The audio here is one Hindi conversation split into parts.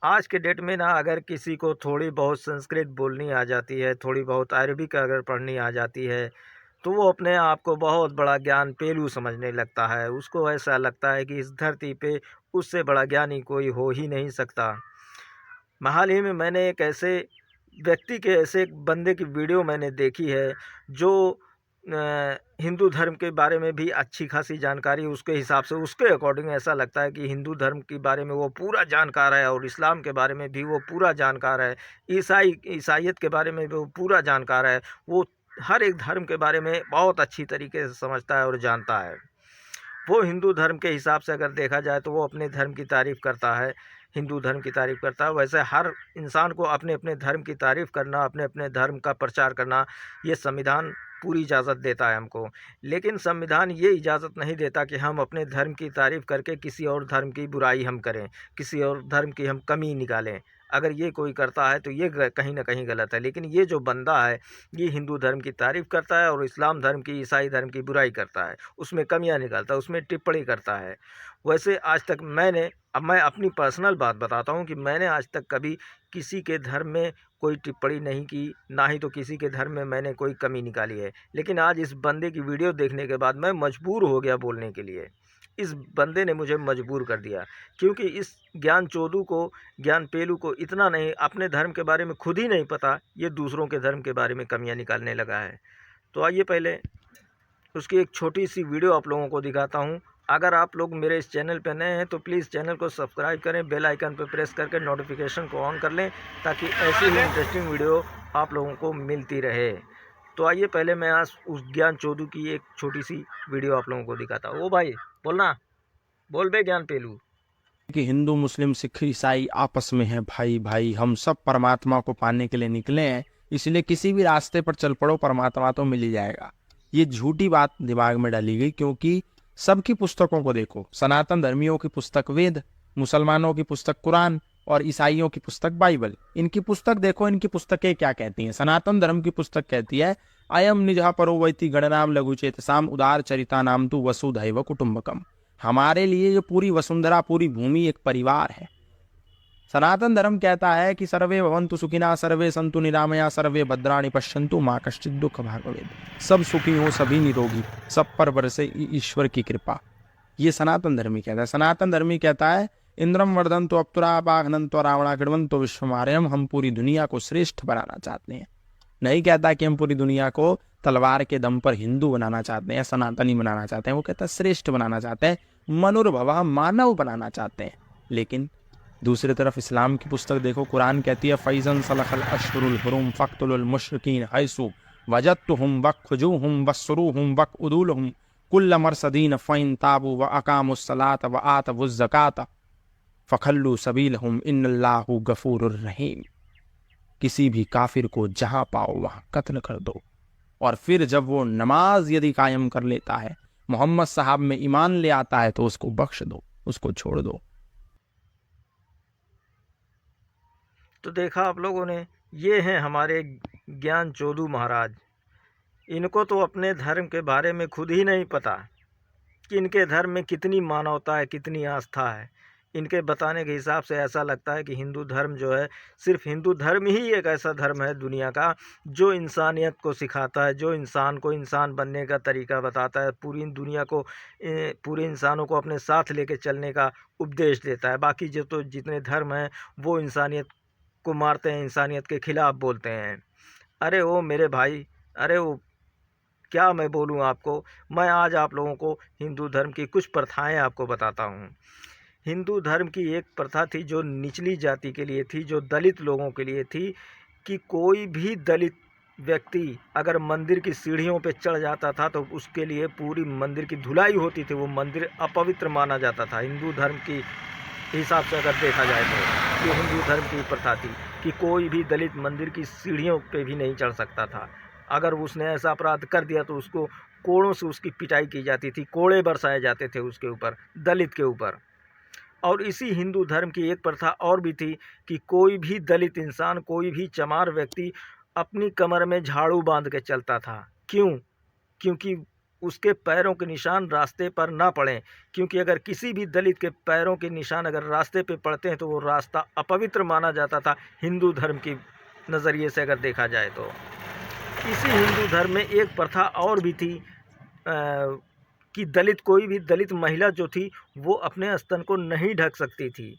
आज के डेट में ना अगर किसी को थोड़ी बहुत संस्कृत बोलनी आ जाती है, थोड़ी बहुत अरबिक अगर पढ़नी आ जाती है, तो वो अपने आप को बहुत बड़ा ज्ञान पेलू समझने लगता है। उसको ऐसा लगता है कि इस धरती पे उससे बड़ा ज्ञानी कोई हो ही नहीं सकता। हाल ही में मैंने एक ऐसे व्यक्ति के ऐसे एक बंदे की वीडियो मैंने देखी है जो हिंदू धर्म के बारे में भी अच्छी खासी जानकारी उसके हिसाब से उसके अकॉर्डिंग ऐसा लगता है कि हिंदू धर्म के बारे में वो पूरा जानकार है और इस्लाम के बारे में भी वो पूरा जानकार है, ईसाईयत के बारे में भी वो पूरा जानकार है। वो हर एक धर्म के बारे में बहुत अच्छी तरीके से समझता है और जानता है। वो हिंदू धर्म के हिसाब से अगर देखा जाए तो वो अपने धर्म की तारीफ़ करता है, हिंदू धर्म की तारीफ़ करता है। वैसे हर इंसान को अपने अपने धर्म की तारीफ़ करना, अपने अपने धर्म का प्रचार करना, ये संविधान पूरी इजाज़त देता है हमको। लेकिन संविधान ये इजाज़त नहीं देता कि हम अपने धर्म की तारीफ़ करके किसी और धर्म की बुराई हम करें, किसी और धर्म की हम कमी निकालें। अगर ये कोई करता है तो ये कहीं ना कहीं गलत है। लेकिन ये जो बंदा है ये हिंदू धर्म की तारीफ़ करता है और इस्लाम धर्म की, ईसाई धर्म की बुराई करता है, उसमें कमियां निकालता है, उसमें टिप्पणी करता है। वैसे आज तक अब मैं अपनी पर्सनल बात बताता हूँ कि मैंने आज तक कभी किसी के धर्म में कोई टिप्पणी नहीं की, ना ही तो किसी के धर्म में मैंने कोई कमी निकाली है। लेकिन आज इस बंदे की वीडियो देखने के बाद मैं मजबूर हो गया बोलने के लिए। इस बंदे ने मुझे मजबूर कर दिया, क्योंकि इस ज्ञान पेलू को इतना नहीं, अपने धर्म के बारे में खुद ही नहीं पता, ये दूसरों के धर्म के बारे में कमियां निकालने लगा है। तो आइए पहले उसकी एक छोटी सी वीडियो आप लोगों को दिखाता हूँ। अगर आप लोग मेरे इस चैनल पर नए हैं तो प्लीज़ चैनल को सब्सक्राइब करें, बेल आइकन पर प्रेस करके नोटिफिकेशन को ऑन कर लें, ताकि ऐसी ही इंटरेस्टिंग वीडियो आप लोगों को मिलती रहे। तो आइए पहले मैं आज उस ज्ञान चोदू की एक छोटी सी वीडियो आप लोगों को दिखाता हूँ। ओ भाई बोलना, बोल बे ज्ञान पेलू। कि हिंदू मुस्लिम सिख ईसाई आपस में है भाई भाई, हम सब परमात्मा को पाने के लिए निकले हैं, इसलिए किसी भी रास्ते पर चल पड़ो परमात्मा तो मिल ही जाएगा। ये झूठी बात दिमाग में डाली गई, क्योंकि सबकी पुस्तकों को देखो, सनातन धर्मियों की पुस्तक वेद, मुसलमानों की पुस्तक कुरान और ईसाइयों की पुस्तक बाइबल। इनकी पुस्तक देखो, इनकी पुस्तकें क्या कहती हैं। सनातन धर्म की पुस्तक कहती है अयम निजः परो वैति गणनाम लघुचेतसाम उदार चरिता नाम तु वसुधैव कुटुंबकम। हमारे लिए जो पूरी वसुंधरा, पूरी भूमि एक परिवार है। सनातन धर्म कहता है कि सर्वे भवन्तु सुखिना, सर्वे सन्तु निरामया, सर्वे भद्राणि पश्यन्तु मां कश्चित् दुःख भाग भवेत्। सब सुखी हो, सभी निरोगी, सब पर बरसे ईश्वर की कृपा। ये सनातन धर्मी कहता है। सनातन धर्मी कहता है इंद्रम वर्धन्तो अप्सरा बाघनन्तो रावणा गृण्वन्तो विश्वमार्यम। हम पूरी दुनिया को श्रेष्ठ बनाना चाहते हैं। नहीं कहता कि हम पूरी दुनिया को तलवार के दम पर हिंदू बनाना चाहते हैं, सनातनी बनाना चाहते हैं। वो कहता है श्रेष्ठ बनाना चाहते हैं, मनुर्भव मानव बनाना चाहते हैं। लेकिन दूसरी तरफ इस्लाम की पुस्तक देखो, कुरान कहती है फैजन सलखल अशहुरुल हुरुम फक्तुल मुशरिकीन हैसु वजदतुहुम वखजुहुम वस्रुहुम वकउदुलहुम कुल्ल मरसदीन फइन ताबू व अकामुस सलात व आतवुज ज़कात फखल्लू सबीलहुम इन्नल्लाहु गफूरुर रहीम। किसी भी काफिर को जहां पाओ वहां कत्ल कर दो, और फिर जब वो नमाज यदि कायम कर लेता है, मोहम्मद साहब में ईमान ले आता है, तो उसको बख्श दो, उसको छोड़ दो। तो देखा आप लोगों ने, ये हैं हमारे ज्ञान चोदू महाराज। इनको तो अपने धर्म के बारे में खुद ही नहीं पता कि इनके धर्म में कितनी मानवता है, कितनी आस्था है। इनके बताने के हिसाब से ऐसा लगता है कि हिंदू धर्म जो है, सिर्फ हिंदू धर्म ही एक ऐसा धर्म है दुनिया का जो इंसानियत को सिखाता है, जो इंसान को इंसान बनने का तरीका बताता है, पूरी दुनिया को, पूरे इंसानों को अपने साथ लेके चलने का उपदेश देता है। बाकी जो तो जितने धर्म हैं वो इंसानियत को मारते हैं, इंसानियत के खिलाफ बोलते हैं। अरे ओ मेरे भाई, अरे वो क्या मैं बोलूं आपको। मैं आज आप लोगों को हिंदू धर्म की कुछ प्रथाएं आपको बताता हूं। हिंदू धर्म की एक प्रथा थी जो निचली जाति के लिए थी, जो दलित लोगों के लिए थी, कि कोई भी दलित व्यक्ति अगर मंदिर की सीढ़ियों पर चढ़ जाता था तो उसके लिए पूरी मंदिर की धुलाई होती थी, वो मंदिर अपवित्र माना जाता था। हिंदू धर्म की हिसाब से अगर देखा जाए तो ये हिंदू धर्म की प्रथा थी कि कोई भी दलित मंदिर की सीढ़ियों पे भी नहीं चढ़ सकता था। अगर उसने ऐसा अपराध कर दिया तो उसको कोड़ों से उसकी पिटाई की जाती थी, कोड़े बरसाए जाते थे उसके ऊपर, दलित के ऊपर। और इसी हिंदू धर्म की एक प्रथा और भी थी कि कोई भी दलित इंसान, कोई भी चमार व्यक्ति अपनी कमर में झाड़ू बांध के चलता था। क्यों? क्योंकि उसके पैरों के निशान रास्ते पर ना पड़ें, क्योंकि अगर किसी भी दलित के पैरों के निशान अगर रास्ते पे पड़ते हैं तो वो रास्ता अपवित्र माना जाता था हिंदू धर्म की नज़रिए से अगर देखा जाए तो। इसी हिंदू धर्म में एक प्रथा और भी थी कि कोई भी दलित महिला जो थी वो अपने स्तन को नहीं ढक सकती थी।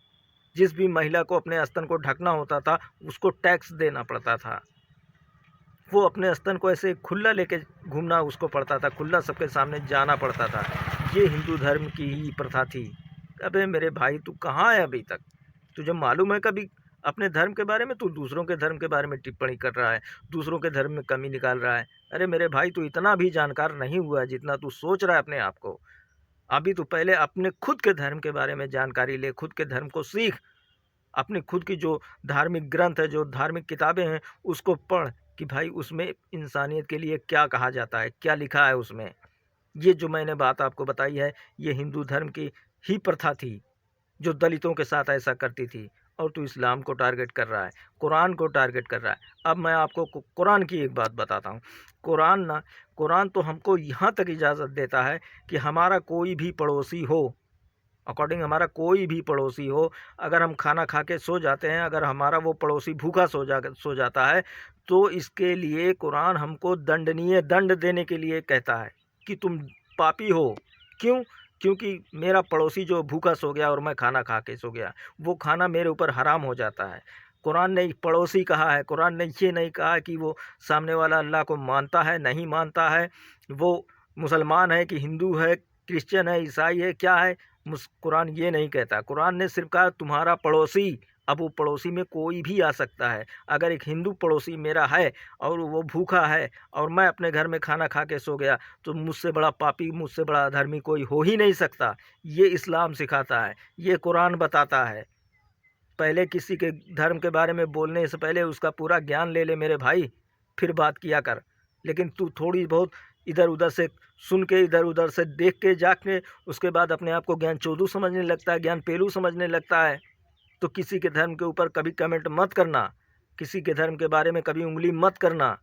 जिस भी महिला को अपने स्तन को ढकना होता था उसको टैक्स देना पड़ता था। वो अपने स्तन को ऐसे खुला लेके घूमना उसको पड़ता था, खुला सबके सामने जाना पड़ता था। ये हिंदू धर्म की ही प्रथा थी। अबे मेरे भाई तू कहाँ है अभी तक? तुझे मालूम है कभी अपने धर्म के बारे में? तू दूसरों के धर्म के बारे में टिप्पणी कर रहा है, दूसरों के धर्म में कमी निकाल रहा है। अरे मेरे भाई तू इतना भी जानकार नहीं हुआ है जितना तू सोच रहा है अपने आप को। अभी तो पहले अपने खुद के धर्म के बारे में जानकारी ले, खुद के धर्म को सीख, अपनी खुद की जो धार्मिक ग्रंथ है, जो धार्मिक किताबें हैं उसको पढ़ कि भाई उसमें इंसानियत के लिए क्या कहा जाता है, क्या लिखा है उसमें। ये जो मैंने बात आपको बताई है ये हिंदू धर्म की ही प्रथा थी जो दलितों के साथ ऐसा करती थी। और तू इस्लाम को टारगेट कर रहा है, कुरान को टारगेट कर रहा है। अब मैं आपको कुरान की एक बात बताता हूँ। कुरान तो हमको यहाँ तक इजाज़त देता है कि हमारा कोई भी पड़ोसी हो, अकॉर्डिंग हमारा कोई भी पड़ोसी हो, अगर हम खाना खा के सो जाते हैं, अगर हमारा वो पड़ोसी भूखा सो जाता है तो इसके लिए कुरान हमको दंडनीय दंड देने के लिए कहता है कि तुम पापी हो। क्यों? क्योंकि मेरा पड़ोसी जो भूखा सो गया और मैं खाना खा के सो गया, वो खाना मेरे ऊपर हराम हो जाता है। कुरान ने पड़ोसी कहा है, कुरान ने ये नहीं कहा कि वो सामने वाला अल्लाह को मानता है नहीं मानता है, वो मुसलमान है कि हिंदू है, क्रिश्चियन है, ईसाई है, क्या है। कुरान ये नहीं कहता। कुरान ने सिर्फ कहा तुम्हारा पड़ोसी। अब वो पड़ोसी में कोई भी आ सकता है। अगर एक हिंदू पड़ोसी मेरा है और वो भूखा है और मैं अपने घर में खाना खा के सो गया तो मुझसे बड़ा पापी, मुझसे बड़ा अधर्मी कोई हो ही नहीं सकता। ये इस्लाम सिखाता है, ये कुरान बताता है। पहले किसी के धर्म के बारे में बोलने से पहले उसका पूरा ज्ञान ले ले मेरे भाई, फिर बात किया कर। लेकिन तू थोड़ी बहुत इधर उधर से सुन के, इधर उधर से देख के जा के उसके बाद अपने आप को ज्ञान चोदू समझने लगता है, ज्ञान पेलू समझने लगता है। तो किसी के धर्म के ऊपर कभी कमेंट मत करना, किसी के धर्म के बारे में कभी उंगली मत करना।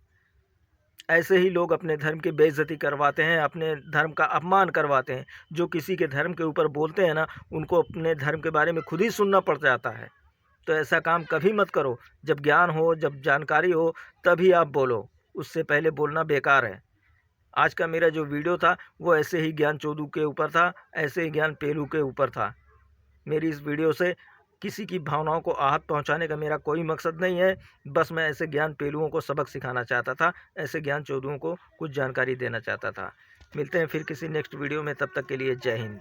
ऐसे ही लोग अपने धर्म की बेइज्जती करवाते हैं, अपने धर्म का अपमान करवाते हैं। जो किसी के धर्म के ऊपर बोलते हैं ना, उनको अपने धर्म के बारे में खुद ही सुनना पड़ जाता है। तो ऐसा काम कभी मत करो। जब ज्ञान हो, जब जानकारी हो, तभी आप बोलो, उससे पहले बोलना बेकार है। आज का मेरा जो वीडियो था वो ऐसे ही ज्ञान चोदू के ऊपर था, ऐसे ही ज्ञान पेलू के ऊपर था। मेरी इस वीडियो से किसी की भावनाओं को आहत पहुंचाने का मेरा कोई मकसद नहीं है। बस मैं ऐसे ज्ञान पेलुओं को सबक सिखाना चाहता था, ऐसे ज्ञान चोदुओं को कुछ जानकारी देना चाहता था। मिलते हैं फिर किसी नेक्स्ट वीडियो में, तब तक के लिए जय हिंद।